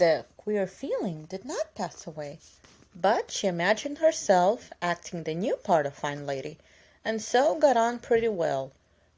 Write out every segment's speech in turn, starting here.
The queer feeling did not pass away, but she imagined herself acting the new part of fine lady, and so got on pretty well.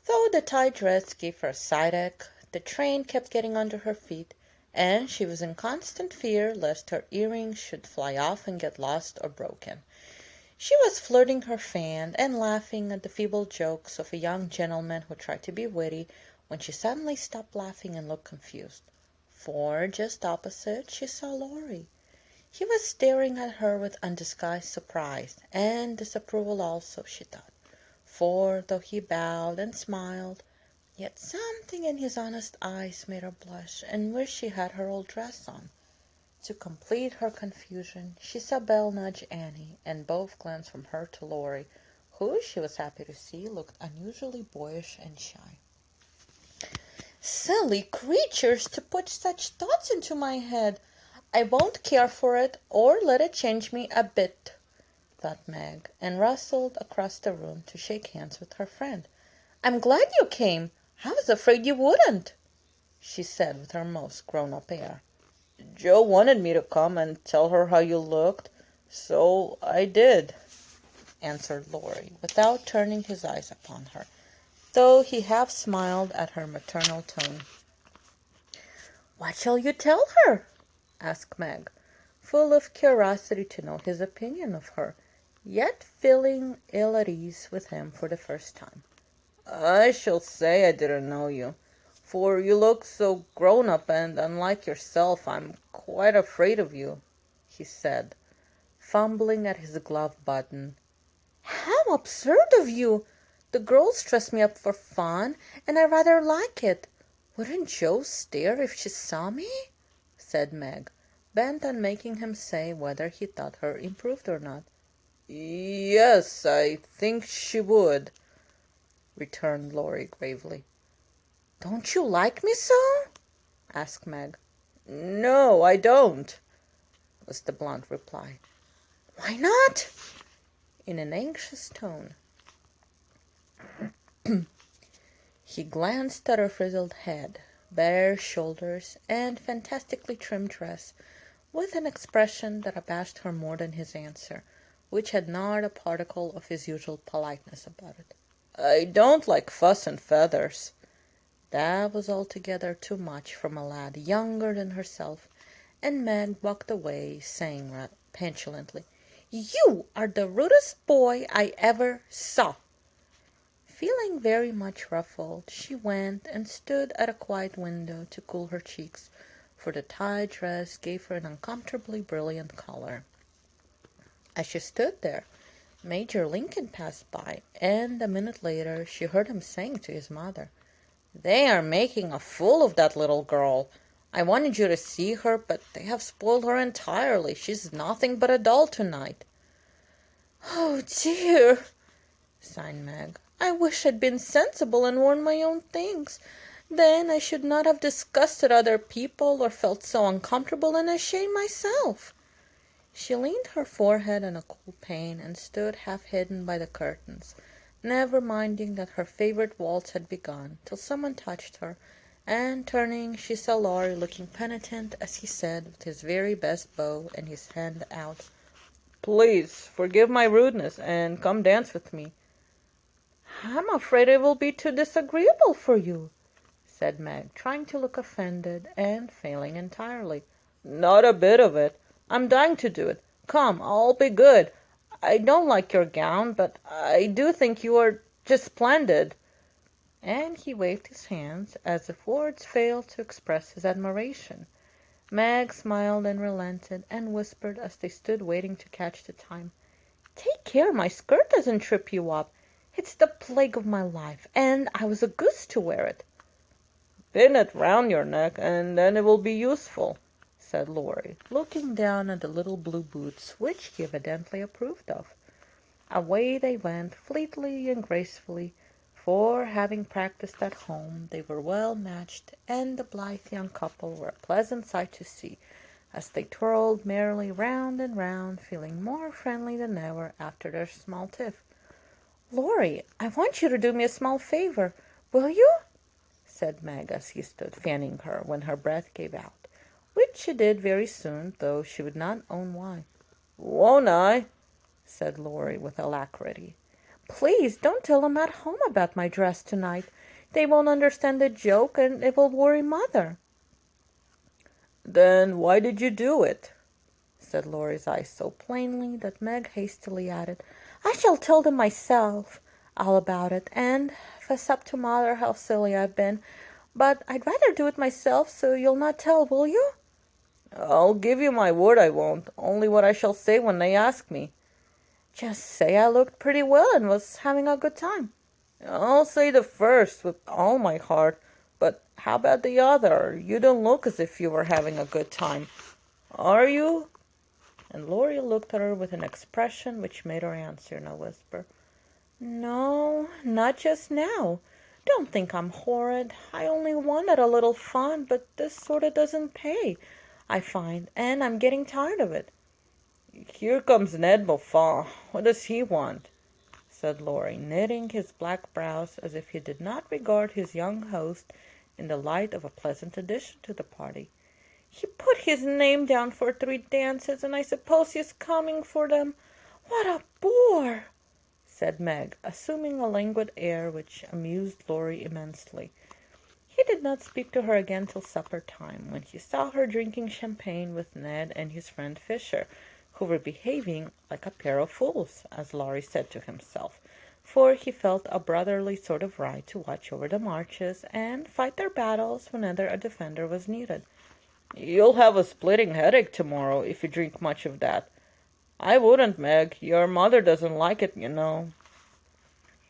Though the tight dress gave her a side-ache, the train kept getting under her feet, and she was in constant fear lest her earrings should fly off and get lost or broken. She was flirting her fan and laughing at the feeble jokes of a young gentleman who tried to be witty, when she suddenly stopped laughing and looked confused. For just opposite she saw Laurie. He was staring at her with undisguised surprise, and disapproval also, she thought, for though he bowed and smiled, yet something in his honest eyes made her blush and wish she had her old dress on. To complete her confusion, she saw Belle nudge Annie, and both glanced from her to Laurie, who, she was happy to see, looked unusually boyish and shy. "Silly creatures, to put such thoughts into my head! I won't care for it, or let it change me a bit," thought Meg, and rustled across the room to shake hands with her friend. "I'm glad you came. I was afraid you wouldn't," she said with her most grown-up air. "Joe wanted me to come and tell her how you looked, so I did," answered Laurie, without turning his eyes upon her, though he half smiled at her maternal tone. "What shall you tell her?" asked Meg, full of curiosity to know his opinion of her, yet feeling ill at ease with him for the first time. "I shall say I didn't know you, for you look so grown up and unlike yourself. I'm quite afraid of you," he said, fumbling at his glove button. "How absurd of you! The girls dress me up for fun, and I rather like it. Wouldn't Joe stare if she saw me?" said Meg, bent on making him say whether he thought her improved or not. "Yes, I think she would," returned Laurie gravely. "Don't you like me so?" asked Meg. "No, I don't," was the blunt reply. "Why not?" in an anxious tone. He glanced at her frizzled head, bare shoulders, and fantastically trimmed dress, with an expression that abashed her more than his answer, which had not a particle of his usual politeness about it. "I don't like fuss and feathers." That was altogether too much from a lad younger than herself, and Meg walked away, saying petulantly, "You are the rudest boy I ever saw." Feeling very much ruffled, she went and stood at a quiet window to cool her cheeks, for the tie dress gave her an uncomfortably brilliant color. As she stood there, Major Lincoln passed by, and a minute later she heard him saying to his mother, "They are making a fool of that little girl. I wanted you to see her, but they have spoiled her entirely. She's nothing but a doll tonight." "Oh, dear," sighed Meg. "I wish I'd been sensible and worn my own things. Then I should not have disgusted other people or felt so uncomfortable and ashamed myself." She leaned her forehead on a cool pane and stood half hidden by the curtains, never minding that her favorite waltz had begun, till someone touched her, and turning she saw Laurie looking penitent as he said, with his very best bow and his hand out, "Please forgive my rudeness and come dance with me." "I'm afraid it will be too disagreeable for you," said Meg, trying to look offended and failing entirely. "Not a bit of it. I'm dying to do it. Come, I'll be good. I don't like your gown, but I do think you are just splendid." And he waved his hands as if words failed to express his admiration. Meg smiled and relented, and whispered as they stood waiting to catch the time, "Take care my skirt doesn't trip you up. It's the plague of my life, and I was a goose to wear it." "Pin it round your neck, and then it will be useful," said Laurie, looking down at the little blue boots, which he evidently approved of. Away they went, fleetly and gracefully, for, having practiced at home, they were well matched, and the blithe young couple were a pleasant sight to see, as they twirled merrily round and round, feeling more friendly than ever after their small tiff. "Laurie, I want you to do me a small favor. Will you?" said Meg, as he stood fanning her when her breath gave out, which which she did very soon, though she would not own why. "Won't I?" said Laurie with alacrity. "Please don't tell them at home about my dress tonight. They won't understand the joke, and it will worry Mother." "Then why did you do it?" said Laurie's eyes so plainly that Meg hastily added, "I shall tell them myself all about it, and fess up to Mother how silly I've been. But I'd rather do it myself, so you'll not tell, will you?" "I'll give you my word I won't. Only what I shall say when they ask me." "Just say I looked pretty well and was having a good time." "I'll say the first with all my heart. But how about the other? You don't look as if you were having a good time. Are you?" And Laurie looked at her with an expression which made her answer in a whisper, "No, not just now. Don't think I'm horrid. I only wanted a little fun, but this sort of doesn't pay, I find, and I'm getting tired of it." "Here comes Ned Moffat. What does he want?" said Laurie, knitting his black brows as if he did not regard his young host in the light of a pleasant addition to the party. "He put his name down for 3 dances, and I suppose he's coming for them. What a bore!" said Meg, assuming a languid air which amused Laurie immensely. He did not speak to her again till supper time, when he saw her drinking champagne with Ned and his friend Fisher, who were behaving like a pair of fools, as Laurie said to himself, for he felt a brotherly sort of right to watch over the marches and fight their battles whenever a defender was needed. "You'll have a splitting headache tomorrow if you drink much of that." "I wouldn't, Meg. Your mother doesn't like it, you know,"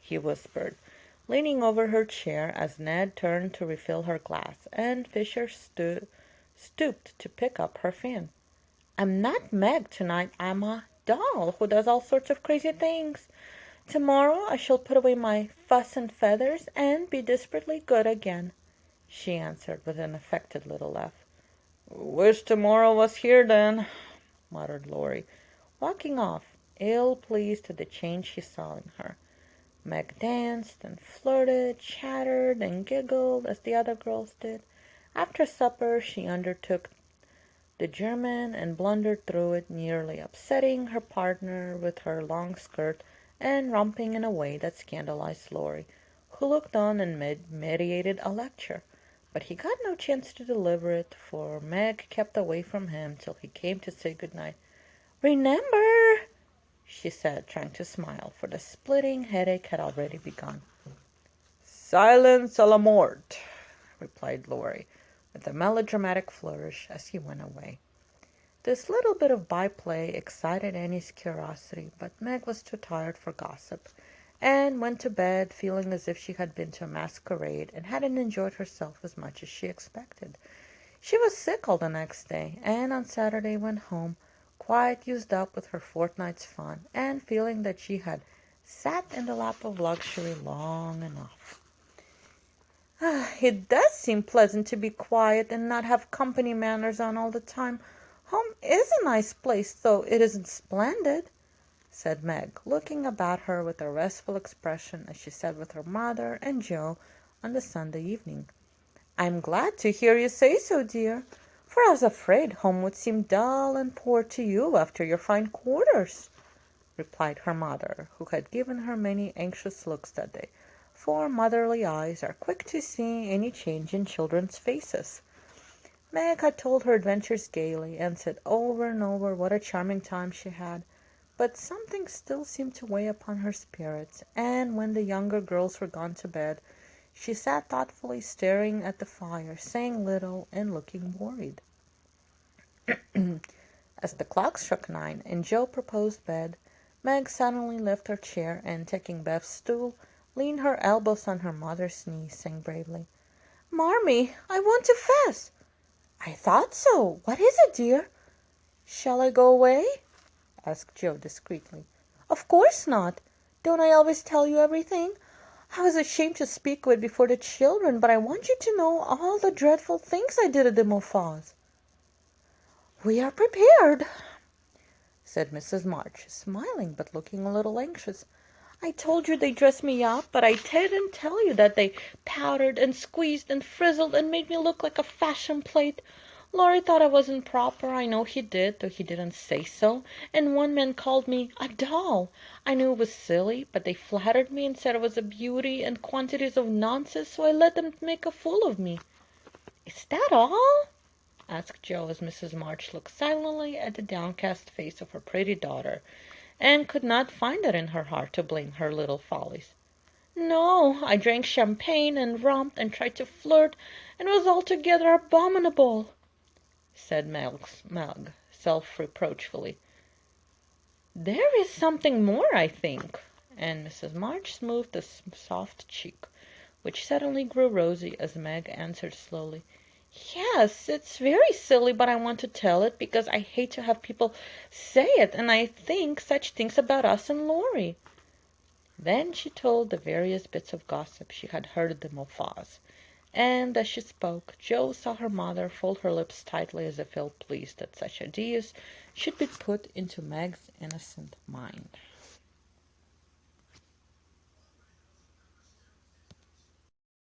he whispered, leaning over her chair as Ned turned to refill her glass, and Fisher stooped to pick up her fan. "I'm not Meg tonight. I'm a doll who does all sorts of crazy things. Tomorrow I shall put away my fuss and feathers and be desperately good again," she answered with an affected little laugh. "Wish tomorrow was here, then," muttered Laurie, walking off, ill-pleased at the change he saw in her. Meg danced and flirted, chattered and giggled as the other girls did. After supper she undertook the German and blundered through it, nearly upsetting her partner with her long skirt and romping in a way that scandalized Laurie, who looked on and meditated a lecture. But he got no chance to deliver it, for Meg kept away from him till he came to say good night. "Remember," she said, trying to smile, for the splitting headache had already begun. "Silence à la mort," replied Laurie, with a melodramatic flourish as he went away. This little bit of by-play excited Annie's curiosity, but Meg was too tired for gossip, and went to bed feeling as if she had been to a masquerade and hadn't enjoyed herself as much as she expected. She was sick all the next day, and on Saturday went home, quite used up with her fortnight's fun, and feeling that she had sat in the lap of luxury long enough. "It does seem pleasant to be quiet and not have company manners on all the time. Home is a nice place, though it isn't splendid," said Meg, looking about her with a restful expression as she sat with her mother and Joe on the Sunday evening. "I'm glad to hear you say so, dear, for I was afraid home would seem dull and poor to you after your fine quarters," replied her mother, who had given her many anxious looks that day, for motherly eyes are quick to see any change in children's faces. Meg had told her adventures gaily, and said over and over what a charming time she had, but something still seemed to weigh upon her spirits, and when the younger girls were gone to bed, she sat thoughtfully staring at the fire, saying little and looking worried. As the clock struck 9 and Joe proposed bed, Meg suddenly left her chair and, taking Beth's stool, leaned her elbows on her mother's knees, saying bravely, "Marmee, I want to fess." "I thought so. What is it, dear?" "Shall I go away?" asked Joe discreetly. "Of course not. Don't I always tell you everything? I was ashamed to speak of it before the children, but I want you to know all the dreadful things I did at the Moffats." "We are prepared," said Mrs. March, smiling but looking a little anxious. "I told you they dressed me up, but I didn't tell you that they powdered and squeezed and frizzled and made me look like a fashion plate. Laurie thought I wasn't proper. I know he did, though he didn't say so. And one man called me a doll. I knew it was silly, but they flattered me and said I was a beauty and quantities of nonsense, so I let them make a fool of me." "Is that all?" asked Joe as Mrs. March looked silently at the downcast face of her pretty daughter, and could not find it in her heart to blame her little follies. "No, I drank champagne and romped and tried to flirt, and was altogether abominable," said Meg, self-reproachfully. "There is something more, I think," and Mrs. March smoothed the soft cheek, which suddenly grew rosy as Meg answered slowly. "Yes, it's very silly, but I want to tell it because I hate to have people say it, and I think such things about us and Laurie." Then she told the various bits of gossip she had heard at the Moffat's, and as she spoke, Jo saw her mother fold her lips tightly as if ill pleased that such ideas should be put into Meg's innocent mind.